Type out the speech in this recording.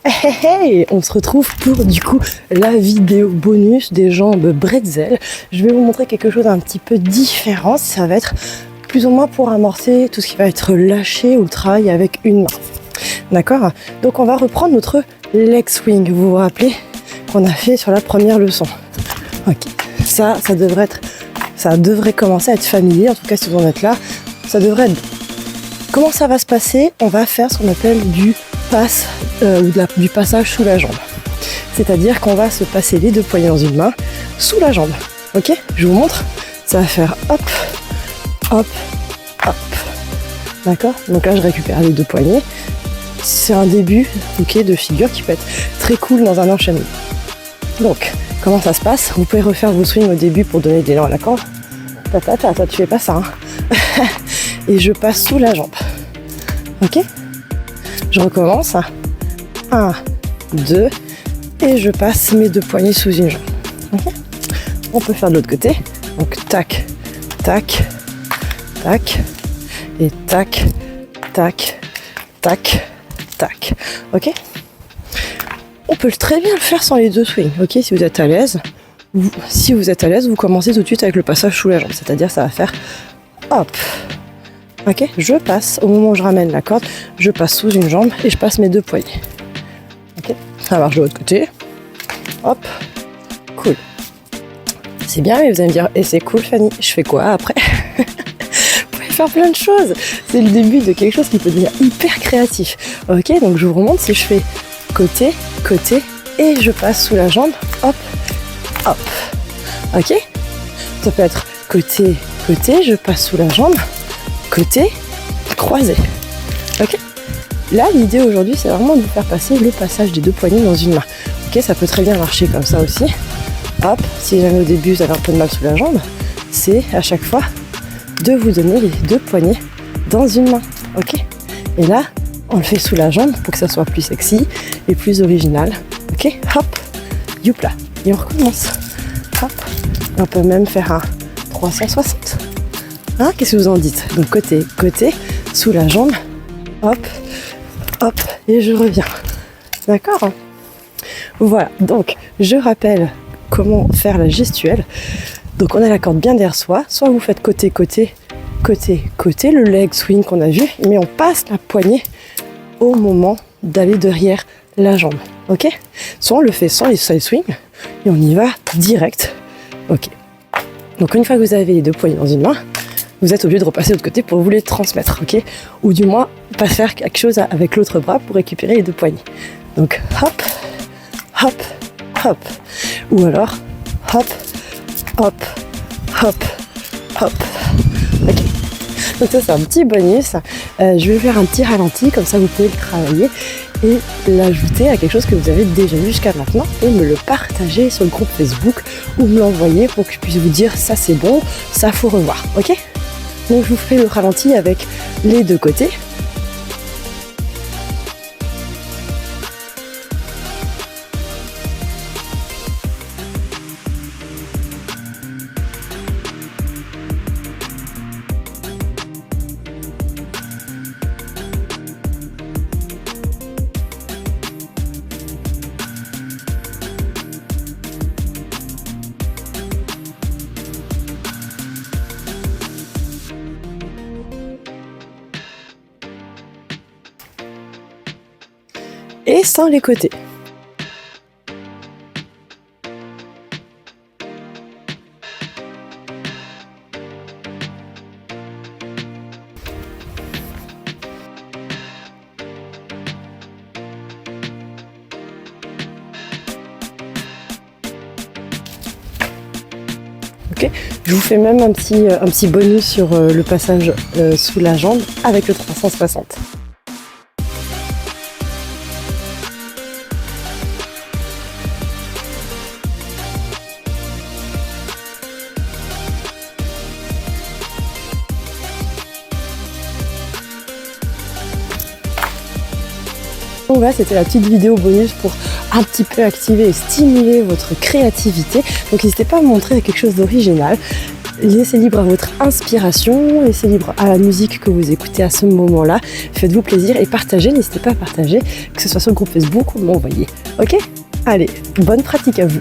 Hey, hey, on se retrouve pour du coup la vidéo bonus des jambes bretzel. Je vais vous montrer quelque chose d'un petit peu différent. Ça va être plus ou moins pour amorcer tout ce qui va être lâché ou le travail avec une main. D'accord? Donc on va reprendre notre leg swing. Vous vous rappelez qu'on a fait sur la première leçon. Ok. Ça devrait commencer à être familier. En tout cas, si vous en êtes là, ça devrait être. Comment ça va se passer? On va faire ce qu'on appelle du du passage sous la jambe. C'est-à-dire qu'on va se passer les deux poignets dans une main sous la jambe. Ok? Je vous montre. Ça va faire hop, hop, hop. D'accord? Donc là, je récupère les deux poignets. C'est un début de figure qui peut être très cool dans un enchaînement. Donc, comment ça se passe? Vous pouvez refaire vos swings au début pour donner de l'élan à la corde. Toi, tu fais pas ça. Hein. Et je passe sous la jambe. Ok? Je recommence. 1, 2, et je passe mes deux poignets sous une jambe. Okay. On peut faire de l'autre côté. Donc tac, tac, tac, et tac, tac, tac, tac. Ok. On peut très bien le faire sans les deux swings. Ok, si vous êtes à l'aise. Si vous êtes à l'aise, vous commencez tout de suite avec le passage sous la jambe. C'est-à-dire, ça va faire hop. Ok, je passe, au moment où je ramène la corde, je passe sous une jambe et je passe mes deux poignets. Ok, ça marche de l'autre côté. Hop, cool. C'est bien, mais vous allez me dire, et c'est cool Fanny, je fais quoi après? Vous pouvez faire plein de choses. C'est le début de quelque chose qui peut devenir hyper créatif. Ok, donc je vous remonte, si je fais côté, côté, et je passe sous la jambe, hop, hop. Ok, ça peut être côté, côté, je passe sous la jambe, côté, croisé. Ok. Là, l'idée aujourd'hui, c'est vraiment de vous faire passer le passage des deux poignets dans une main. Ok, ça peut très bien marcher comme ça aussi. Hop, si jamais au début vous avez un peu de mal sous la jambe, c'est à chaque fois de vous donner les deux poignets dans une main. Ok. Et là, on le fait sous la jambe pour que ça soit plus sexy et plus original. Ok. Hop, youpla. Et on recommence. Hop. On peut même faire un 360. Hein, qu'est-ce que vous en dites? Donc côté, côté, sous la jambe, hop, hop, et je reviens. D'accord? Voilà, donc je rappelle comment faire la gestuelle. Donc on a la corde bien derrière soi, soit vous faites côté, côté, côté, côté, le leg swing qu'on a vu, mais on passe la poignée au moment d'aller derrière la jambe. Ok? Soit on le fait sans les side swings, et on y va direct. Ok. Donc une fois que vous avez les deux poignets dans une main, vous êtes obligé de repasser de l'autre côté pour vous les transmettre, ok? Ou du moins, pas faire quelque chose avec l'autre bras pour récupérer les deux poignets. Donc, hop, hop, hop. Ou alors, hop, hop, hop, hop. Ok. Donc ça, c'est un petit bonus. Je vais faire un petit ralenti, comme ça vous pouvez le travailler et l'ajouter à quelque chose que vous avez déjà vu jusqu'à maintenant et me le partager sur le groupe Facebook ou me l'envoyer pour que je puisse vous dire ça c'est bon, ça faut revoir, ok? Donc je vous ferai le ralenti avec les deux côtés. Et sans les côtés. Ok, je vous fais même un petit bonus sur le passage sous la jambe avec le 360. Donc là, c'était la petite vidéo bonus pour un petit peu activer et stimuler votre créativité. Donc n'hésitez pas à me montrer quelque chose d'original. Laissez libre à votre inspiration, laissez libre à la musique que vous écoutez à ce moment-là. Faites-vous plaisir et partagez, n'hésitez pas à partager, que ce soit sur le groupe Facebook ou m'envoyer. Ok ? Allez, bonne pratique à vous.